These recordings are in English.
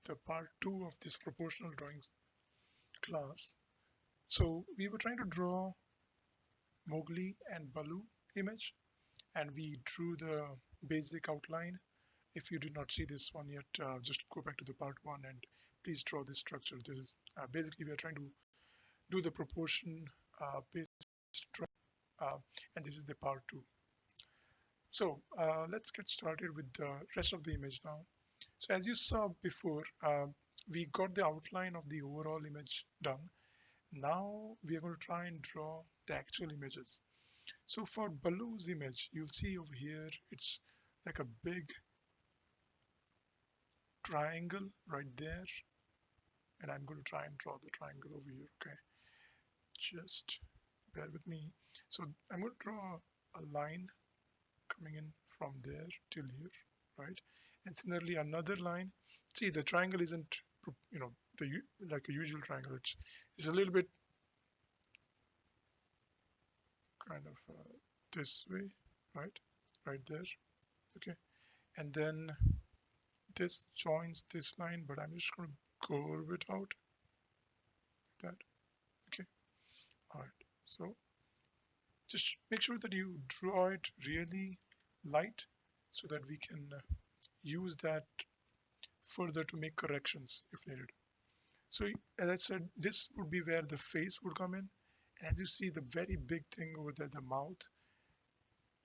the part 2 of this proportional drawing class. So we were trying to draw Mowgli and Baloo image, and we drew the basic outline. If you did not see this one yet, just go back to the part 1 and please draw this structure. This is basically we are trying to do the proportion based drawing, and this is the part 2. So let's get started with the rest of the image now. So as you saw before, we got the outline of the overall image done. Now we are going to try and draw the actual images. So for Baloo's image, you'll see over here, it's like a big triangle right there. And I'm going to try and draw the triangle over here, okay? Just bear with me. So I'm going to draw a line coming in from there till here, right? And similarly another line. See, the triangle isn't, like a usual triangle. It's a little bit kind of this way, right there, okay? And then this joins this line, but I'm just going to curve it out like that, okay? All right, so just make sure that you draw it really light so that we can use that further to make corrections if needed. So as I said, this would be where the face would come in, and as you see the very big thing over there, the mouth,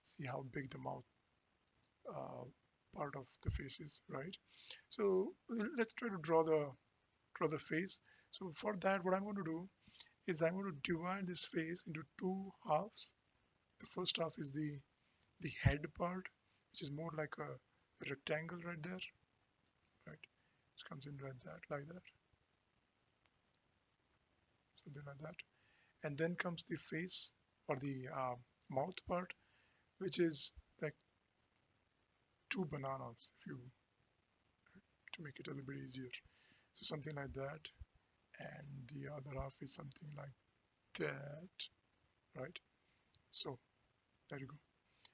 see how big the mouth part of the face is, right? So let's try to draw the face. So for that, what I'm going to do is I'm going to divide this face into two halves. The first half is the head part, which is more like a rectangle right there, right? It comes in like that, something like that. And then comes the face or the mouth part, which is like two bananas, if you to make it a little bit easier. So something like that, and the other half is something like that, right? So there you go.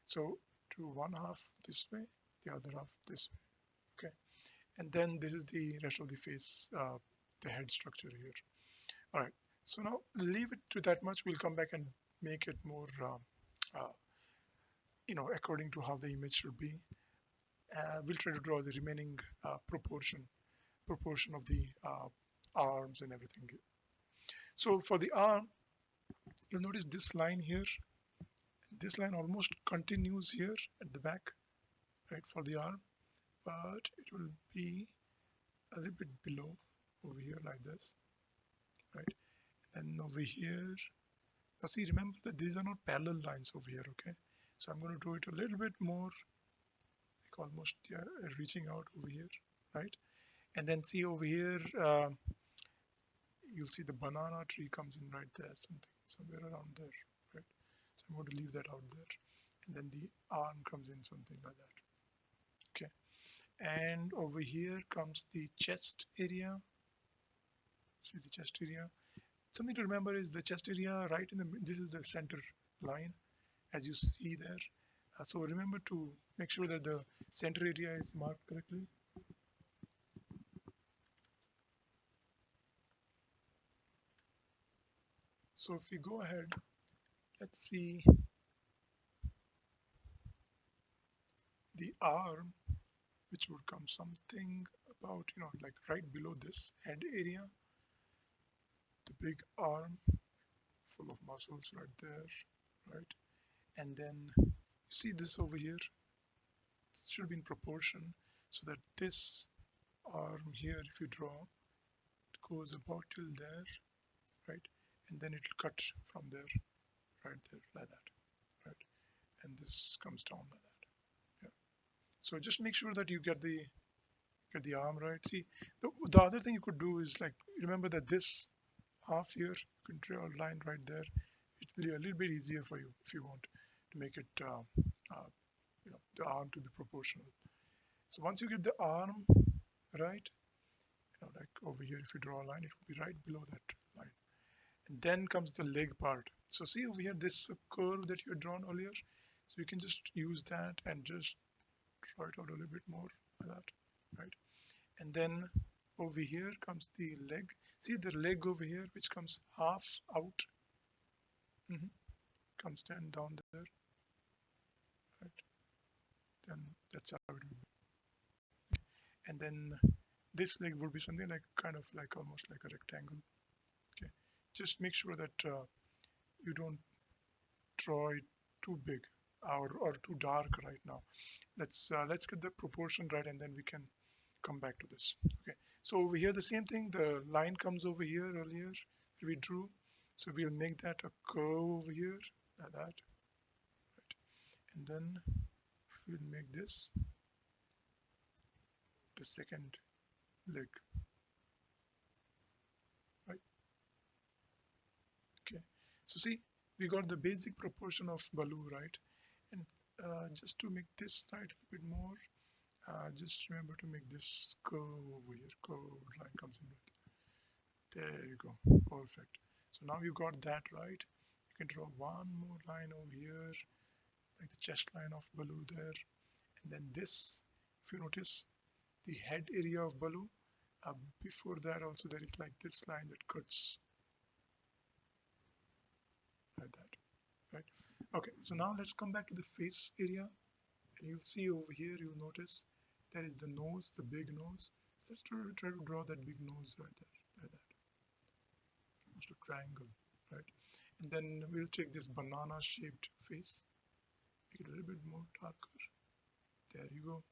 So to one half this way, the other half this way, okay? And then this is the rest of the face, the head structure here. All right, so now leave it to that much. We'll come back and make it more according to how the image should be. We'll try to draw the remaining proportion of the arms and everything. So for the arm, you'll notice this line here. This line almost continues here at the back, right, for the arm, but it will be a little bit below over here like this, right? And over here, now see, remember that these are not parallel lines over here, okay? So I'm going to do it a little bit more, like almost reaching out over here, right? And then see over here, you'll see the banana tree comes in right there, somewhere around there, right? So I'm going to leave that out there. And then the arm comes in something like that, okay? And over here comes the chest area. See the chest area. Something to remember is the chest area right in the, this is the center line, as you see there. So remember to make sure that the center area is marked correctly. So if we go ahead, let's see the arm, which would come something about, like right below this head area, the big arm full of muscles right there, right? And then you see this over here, it should be in proportion, so that this arm here, if you draw, it goes about till there, right? And then it'll cut from there, right there, like that, right? And this comes down like that. Yeah. So just make sure that you get the arm right. See, the other thing you could do is, like, remember that this half here, you can draw a line right there. It will be a little bit easier for you if you want to make it the arm to be proportional. So once you get the arm right, like over here, if you draw a line, it will be right below that line. And then comes the leg part. So see over here, this curve that you had drawn earlier, so you can just use that and just draw it out a little bit more like that, right? And then Over here comes the leg. See the leg over here, which comes half out. Mhm. Comes down there, right? Then that's how it will be. And then this leg would be something like kind of like almost like a rectangle. Okay, just make sure that you don't draw it too big or too dark right now. Let's get the proportion right, and then we can come back to this. Okay, so over here the same thing, the line comes over here earlier that we drew, so we'll make that a curve over here like that, right? And then we'll make this the second leg, right? Okay, so see, we got the basic proportion of Baloo, right? And just to make this right a bit more, just remember to make this curve over here, curved line comes in right there. You go, perfect. So now you got that right. You can draw one more line over here, like the chest line of Baloo there. And then this, if you notice, the head area of Baloo, before that also there is like this line that cuts like that, right? Okay, so now let's come back to the face area, and you'll see over here, you'll notice there is the nose, the big nose. Let's try to draw that big nose right there, like that, almost a triangle, right? And then we'll take this banana shaped face, make it a little bit more darker. There you go.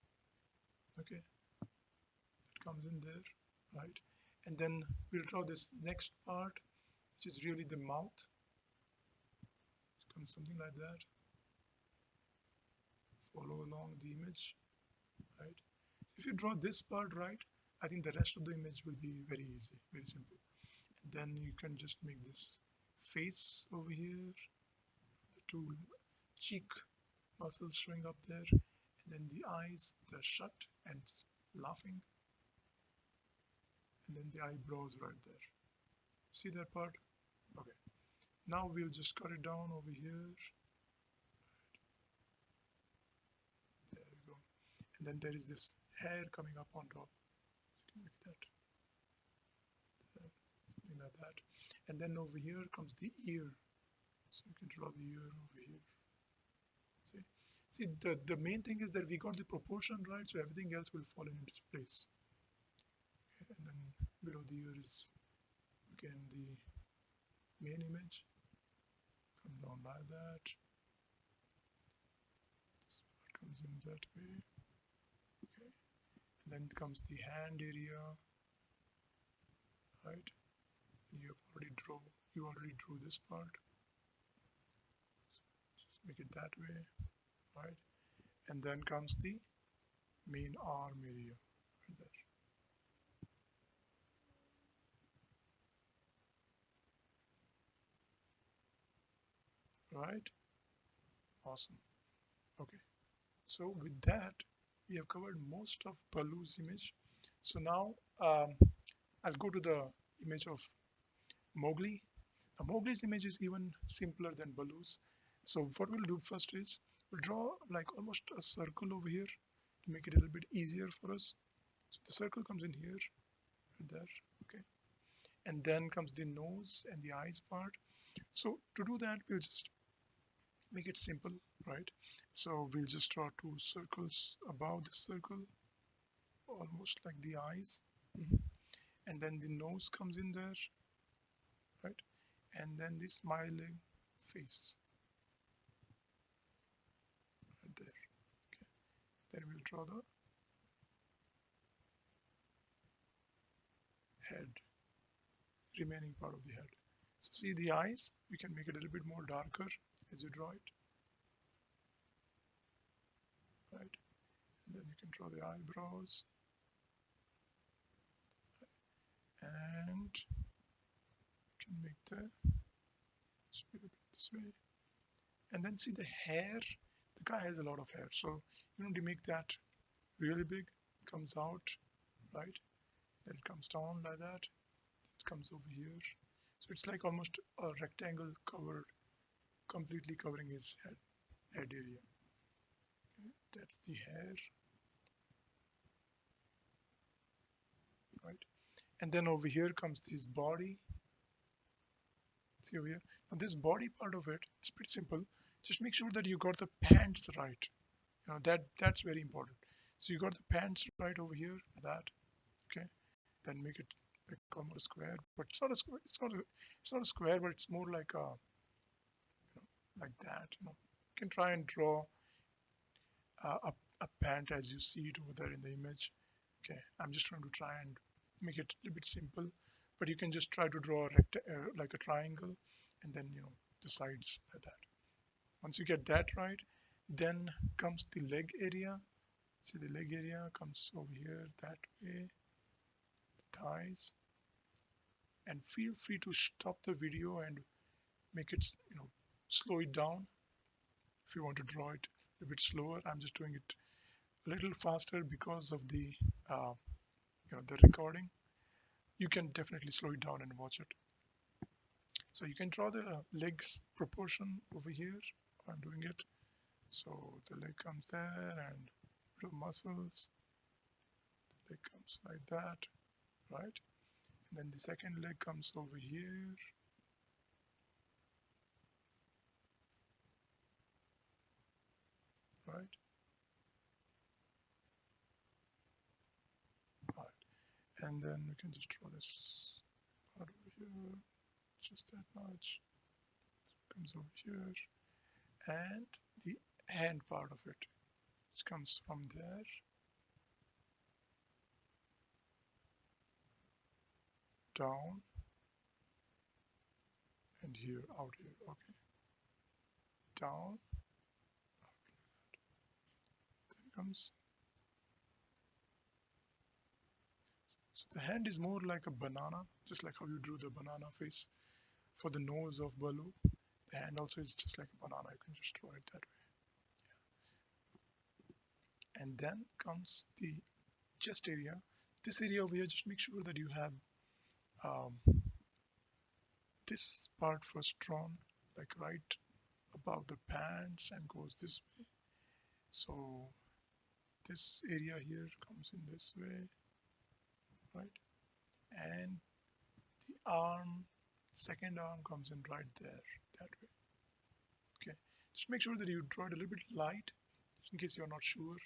Okay, it comes in there, right? And then we'll draw this next part, which is really the mouth. It comes something like that. Follow along the image, right? If you draw this part right, I think the rest of the image will be very easy, very simple. And then you can just make this face over here, the two cheek muscles showing up there, and then the eyes, they're shut and laughing, and then the eyebrows right there. See that part? Okay. Now we'll just cut it down over here. There we go. And then there is this hair coming up on top. You can make that something like that. And then over here comes the ear. So you can draw the ear over here. See, the main thing is that we got the proportion right, so everything else will fall in its place. Okay, and then below the ear is again the main image. Come down like that. This part comes in that way. Okay, and then comes the hand area, right? You already drew this part. So just make it that way, right? And then comes the main arm area right there, right? Awesome. Okay, so with that, we have covered most of Baloo's image. So now I'll go to the image of Mowgli. Now, Mowgli's image is even simpler than Baloo's. So what we'll do first is we'll draw like almost a circle over here to make it a little bit easier for us. So the circle comes in here, right there, okay. And then comes the nose and the eyes part. So to do that, we'll just make it simple, right? So we'll just draw two circles above the circle, almost like the eyes. Mhm. And then the nose comes in there, right? And then the smiling face right there. Okay. Then we'll draw the head, remaining part of the head. So see the eyes, we can make it a little bit more darker as you draw it, right? And then you can draw the eyebrows, and you can make the this way. And then see the hair. The guy has a lot of hair, so you need to make that really big. Comes out, right? Then it comes down like that. It comes over here. So it's like almost a rectangle covered, completely covering his head area. Okay, that's the hair, right? And then over here comes his body. See over here. Now this body part of it, it's pretty simple. Just make sure that you got the pants right. That's very important. So you got the pants right over here, that. Okay. Then make it like almost a square, but it's not a square. It's not a square, but it's more like a like that. You can try and draw a pant as you see it over there in the image. Okay, I'm just trying to try and make it a little bit simple, but you can just try to draw a like a triangle, and then the sides like that. Once you get that right, then comes the leg area. See, the leg area comes over here that way, thighs, and feel free to stop the video and make it, slow it down if you want to draw it a bit slower. I'm just doing it a little faster because of uh, the recording. You can definitely slow it down and watch it. So you can draw the legs proportion over here. I'm doing it. So the leg comes there and the muscles. The leg comes like that, right? And then the second leg comes over here, right? Right. And then we can just draw this part over here, just that much. Comes over here, and the hand part of it, which comes from there down and here, out here. Okay, down. Then comes. So the hand is more like a banana, just like how you drew the banana face for the nose of Baloo. The hand also is just like a banana. You can just draw it that way. And then comes the chest area. This area over here, just make sure that you have um, this part first drawn, like right above the pants and goes this way. So this area here comes in this way, right? And the arm, second arm comes in right there, that way. Okay, just make sure that you draw it a little bit light, just in case you're not sure,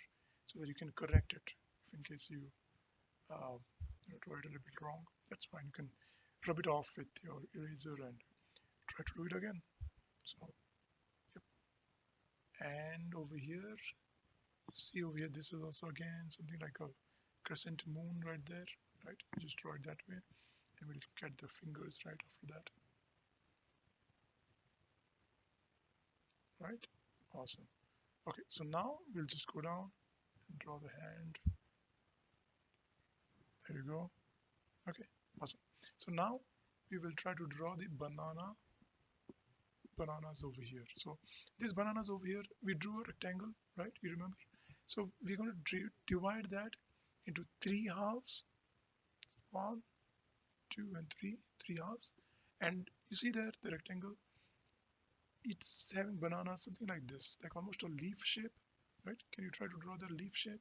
so that you can correct it. If in case you, uh, draw it a little bit wrong, that's fine. You can rub it off with your eraser and try to do it again. So, yep. And over here, see over here, this is also again something like a crescent moon right there, right? You just draw it that way, and we'll get the fingers right after that, right? Awesome. Okay, so now we'll just go down and draw the hand. There you go. Okay, awesome. So now we will try to draw the bananas over here. So these bananas over here, we drew a rectangle, right? You remember? So we're going to divide that into three halves. One, two, and three halves. And you see there, the rectangle, it's having bananas, something like this, like almost a leaf shape, right? Can you try to draw the leaf shape?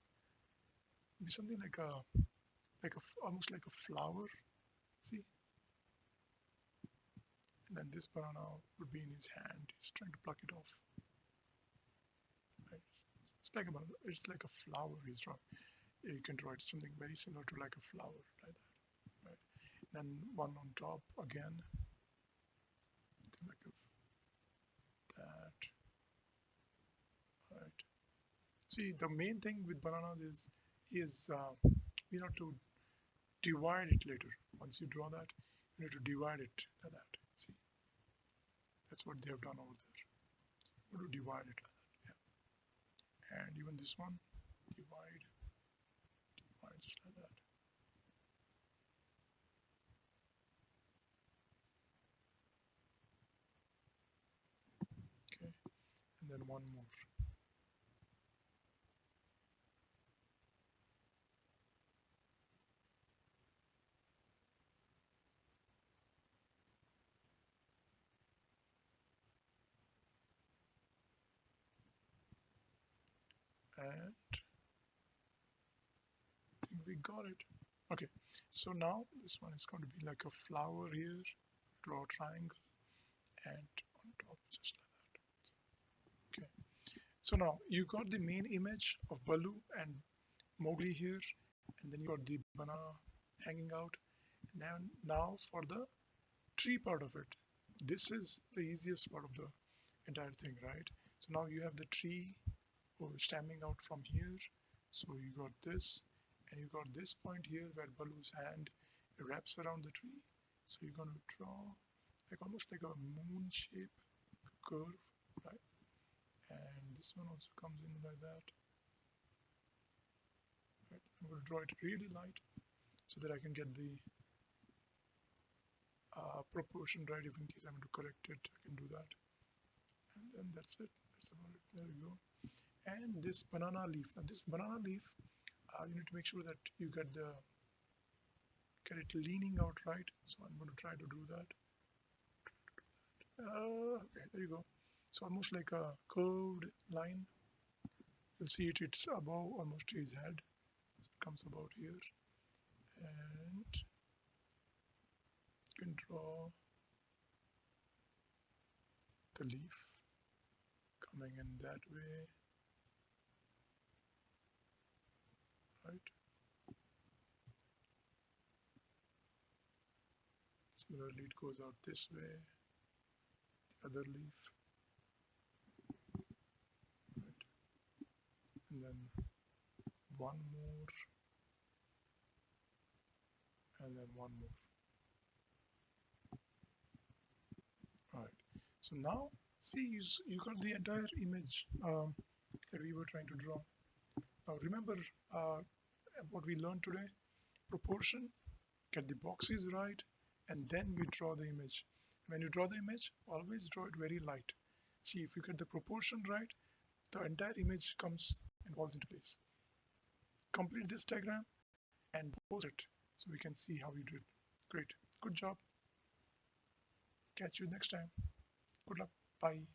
Be something like almost like a flower. See? And then this banana would be in his hand. He's trying to pluck it off. Right? It's like a flower he's drawing. You can draw it something very similar to like a flower, like that. Right? Then one on top again, something like that. Right? See, the main thing with bananas is you know to divide it later. Once you draw that, you need to divide it like that. See, that's what they have done over there. You want to divide it like that. Yeah. And even this one, divide, divide just like that. Okay, and then one more. And I think we got it. Okay, so now this one is going to be like a flower here. Draw a triangle and on top just like that. Okay, so now you got the main image of Baloo and Mowgli here, and then you got the banana hanging out. And then now for the tree part of it, this is the easiest part of the entire thing, right? So now you have the tree stemming out from here. So you got this, and you got this point here where Baloo's hand wraps around the tree. So you're going to draw like almost like a moon shape curve, right? And this one also comes in like that. Right? I'm going to draw it really light so that I can get the proportion right. If in case I'm going to correct it, I can do that. And then that's it. That's about it. There we go. And this banana leaf. Now this banana leaf, you need to make sure that you get it leaning out right. So I'm going to try to do that. Okay, there you go. So almost like a curved line. You'll see it's above almost his head. So it comes about here. And you can draw the leaf coming in that way, right? Similarly, it goes out this way, the other leaf, right? And then one more, and then one more. All right. So now, see, you got the entire image that we were trying to draw. Now remember what we learned today: proportion, get the boxes right, and then we draw the image. When you draw the image, always draw it very light. See, if you get the proportion right, the entire image comes and falls into place. Complete this diagram and post it so we can see how you did. Great. Good job. Catch you next time. Good luck. Bye.